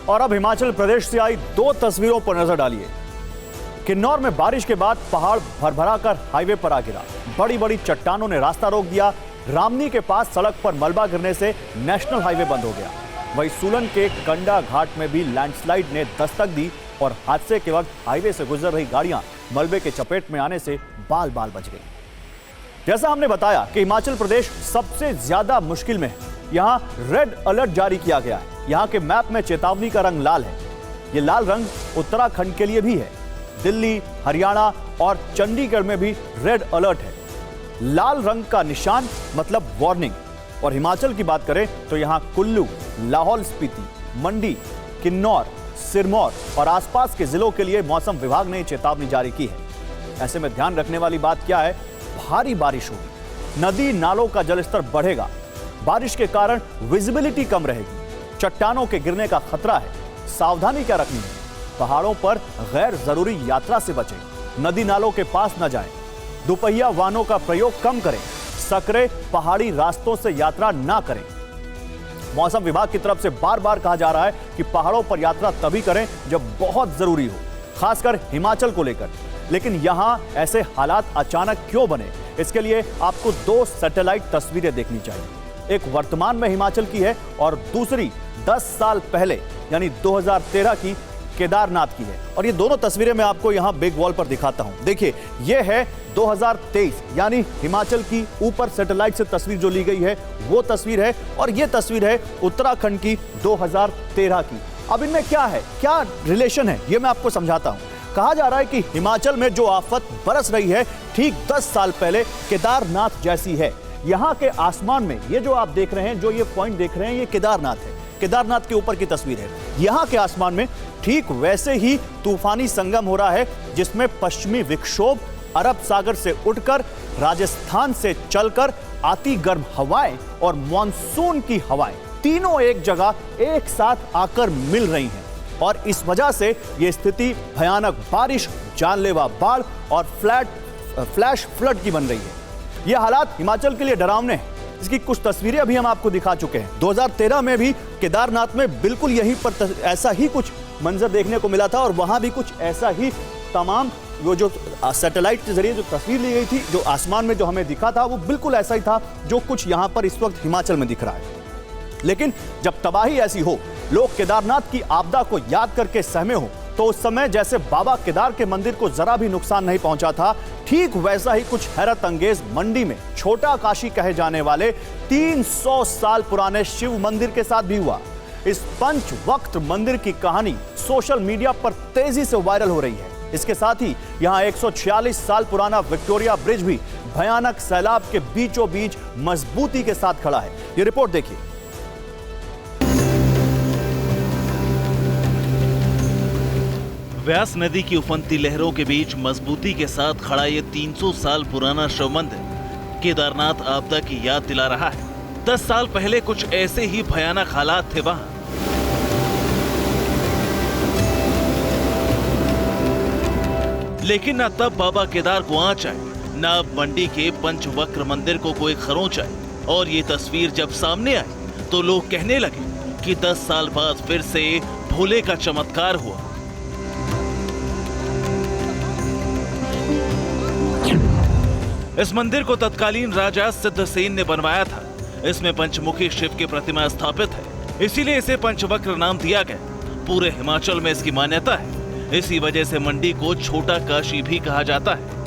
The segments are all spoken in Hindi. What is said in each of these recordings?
और अब हिमाचल प्रदेश से आई दो तस्वीरों पर नजर डालिए। किन्नौर में बारिश के बाद पहाड़ भरभरा कर हाईवे पर आ गिरा। बड़ी बड़ी चट्टानों ने रास्ता रोक दिया। रामनी के पास सड़क पर मलबा गिरने से नेशनल हाईवे बंद हो गया। वहीं सोलन के कंडा घाट में भी लैंडस्लाइड ने दस्तक दी और हादसे के वक्त हाईवे से गुजर रही गाड़ियां मलबे के चपेट में आने से बाल बाल बच गई। जैसा हमने बताया कि हिमाचल प्रदेश सबसे ज्यादा मुश्किल में है। यहां रेड अलर्ट जारी किया गया है। यहां के मैप में चेतावनी का रंग लाल है। यह लाल रंग उत्तराखंड के लिए भी है। दिल्ली, हरियाणा और चंडीगढ़ में भी रेड अलर्ट है। लाल रंग का निशान मतलब वार्निंग। और हिमाचल की बात करें तो यहां कुल्लू, लाहौल स्पीति, मंडी, किन्नौर, सिरमौर और आसपास के जिलों के लिए मौसम विभाग ने चेतावनी जारी की है। ऐसे में ध्यान रखने वाली बात क्या है? भारी बारिश होगी, नदी नालों का जलस्तर बढ़ेगा। बारिश के कारण विजिबिलिटी कम रहेगी, चट्टानों के गिरने का खतरा है। सावधानी क्या रखनी है? पहाड़ों पर गैर जरूरी यात्रा से बचें, नदी नालों के पास न जाएं, दोपहिया वाहनों का प्रयोग कम करें, सकरे पहाड़ी रास्तों से यात्रा ना करें। मौसम विभाग की तरफ से बार बार कहा जा रहा है कि पहाड़ों पर यात्रा तभी करें जब बहुत जरूरी हो, खासकर हिमाचल को लेकर। लेकिन यहां ऐसे हालात अचानक क्यों बने? इसके लिए आपको दो सैटेलाइट तस्वीरें देखनी चाहिए। एक वर्तमान में हिमाचल की है और दूसरी 10 साल पहले यानी 2013 की केदारनाथ की है। और ये दोनों तस्वीरें मैं आपको यहां बिग वॉल पर दिखाता हूं। देखिए, ये है 2023 यानी हिमाचल की ऊपर सैटेलाइट से तस्वीर जो ली गई है वो तस्वीर है, और ये तस्वीर है उत्तराखंड की 2013 की। अब इनमें क्या है, क्या रिलेशन है, ये मैं आपको समझाता हूं। कहा जा रहा है कि हिमाचल में जो आफत बरस रही है ठीक 10 साल पहले केदारनाथ जैसी है। यहां के आसमान में ये जो आप देख रहे हैं, जो ये पॉइंट देख रहे हैं, ये केदारनाथ है। केदारनाथ के ऊपर की तस्वीर है। यहां के आसमान में ठीक वैसे ही तूफानी संगम हो रहा है जिसमें पश्चिमी विक्षोभ अरब सागर से उठकर राजस्थान से चलकर आती गर्म हवाएं और मॉनसून की हवाएं तीनों एक जगह एक साथ आकर मिल रही हैं। और इस वजह से यह स्थिति भयानक बारिश, जानलेवा बाढ़ और फ्लैश फ्लड की बन रही है। यह हालात हिमाचल के लिए डरावने हैं। इसकी कुछ तस्वीरें अभी हम आपको दिखा चुके हैं। 2013 में भी केदारनाथ में बिल्कुल यहीं पर ऐसा ही कुछ मंजर देखने को मिला था और वहां भी कुछ ऐसा ही तमाम वो जो सैटेलाइट के जरिए जो तस्वीर ली गई थी, जो आसमान में जो हमें दिखा था, वो बिल्कुल ऐसा ही था जो कुछ यहां पर इस वक्त हिमाचल में दिख रहा है। लेकिन जब तबाही ऐसी हो, लोग केदारनाथ की आपदा को याद करके सहमे हो, तो उस समय जैसे बाबा केदार के मंदिर को जरा भी नुकसान नहीं पहुंचा था, ठीक वैसा ही कुछ हैरत अंगेज मंडी में छोटा काशी कहे जाने वाले 300 साल पुराने शिव मंदिर के साथ भी हुआ। इस पंच वक्त मंदिर की कहानी सोशल मीडिया पर तेजी से वायरल हो रही है। इसके साथ ही यहां 146 साल पुराना विक्टोरिया ब्रिज भी भयानक सैलाब के बीचों बीच मजबूती के साथ खड़ा है। ये रिपोर्ट देखिए। व्यास नदी की उफनती लहरों के बीच मजबूती के साथ खड़ा ये 300 साल पुराना शिव मंदिर केदारनाथ आपदा की याद दिला रहा है। 10 साल पहले कुछ ऐसे ही भयानक हालात थे वहां। लेकिन न तब बाबा केदार को आंच आई, न अब मंडी के पंचवक्र मंदिर को कोई खरोंच आई। और ये तस्वीर जब सामने आई तो लोग कहने लगे कि 10 साल बाद फिर से भोले का चमत्कार हुआ। इस मंदिर को तत्कालीन राजा सिद्धसेन ने बनवाया था। इसमें पंचमुखी शिव की प्रतिमा स्थापित है, इसीलिए इसे पंचवक्र नाम दिया गया। पूरे हिमाचल में इसकी मान्यता है। इसी वजह से मंडी को छोटा काशी भी कहा जाता है।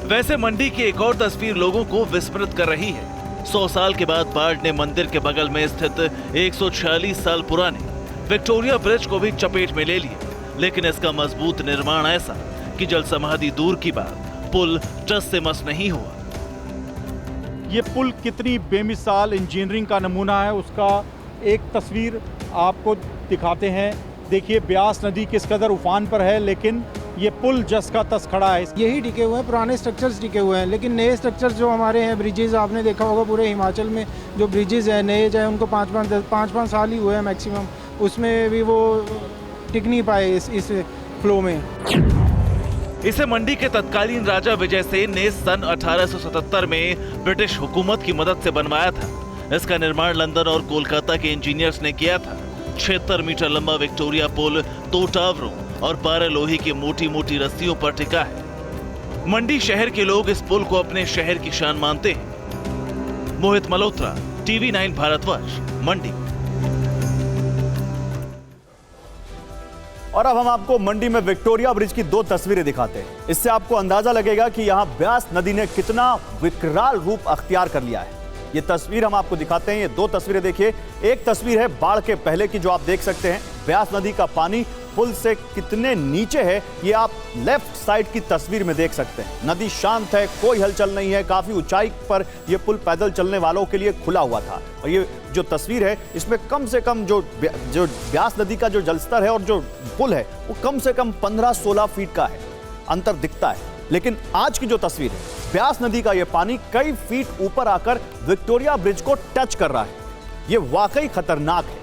वैसे मंडी की एक और तस्वीर लोगों को विस्मृत कर रही है। 100 साल के बाद बाढ़ ने मंदिर के बगल में स्थित 146 साल पुराने विक्टोरिया ब्रिज को भी चपेट में ले लिया। लेकिन इसका मजबूत निर्माण ऐसा कि जल समाधि दूर की बात, पुल टस से मस नहीं हुआ। ये पुल कितनी बेमिसाल इंजीनियरिंग का नमूना है, उसका एक तस्वीर आपको दिखाते हैं। देखिए ब्यास नदी किस कदर उफान पर है, लेकिन ये पुल जस का तस खड़ा है। यही टिके हुए हैं, पुराने स्ट्रक्चर्स टिके हुए हैं। लेकिन नए स्ट्रक्चर्स जो हमारे हैं, ब्रिजेज आपने देखा होगा पूरे हिमाचल में जो ब्रिजेज हैं नए, चाहे उनको 5-5 साल ही हुए हैं मैक्सिमम, उसमें भी वो टिक नहीं पाए इस फ्लो में। इसे मंडी के तत्कालीन राजा विजय सेन ने सन 1877 में ब्रिटिश हुकूमत की मदद से बनवाया था। इसका निर्माण लंदन और कोलकाता के इंजीनियर्स ने किया था। 76 मीटर लंबा विक्टोरिया पुल 2 टावरों और 12 लोहे की मोटी मोटी रस्सियों पर टिका है। मंडी शहर के लोग इस पुल को अपने शहर की शान मानते हैं। मोहित मल्होत्रा, TV9 भारतवर्ष, मंडी। और अब हम आपको मंडी में विक्टोरिया ब्रिज की 2 तस्वीरें दिखाते हैं। इससे आपको अंदाजा लगेगा कि यहां ब्यास नदी ने कितना विकराल रूप अख्तियार कर लिया है। ये तस्वीर हम आपको दिखाते हैं। ये 2 तस्वीरें देखिए। एक तस्वीर है बाढ़ के पहले की, जो आप देख सकते हैं। ब्यास नदी का पानी पुल से कितने नीचे है ये आप लेफ्ट साइड की तस्वीर में देख सकते हैं। नदी शांत है, कोई हलचल नहीं है। काफी ऊंचाई पर यह पुल पैदल चलने वालों के लिए खुला हुआ था। और ये जो तस्वीर है इसमें कम से कम जो ब्यास नदी का जो जलस्तर है और जो पुल है वो कम से कम 15-16 फीट का है, अंतर दिखता है। लेकिन आज की जो तस्वीर है, ब्यास नदी का ये पानी कई फीट ऊपर आकर विक्टोरिया ब्रिज को टच कर रहा है। ये वाकई खतरनाक है।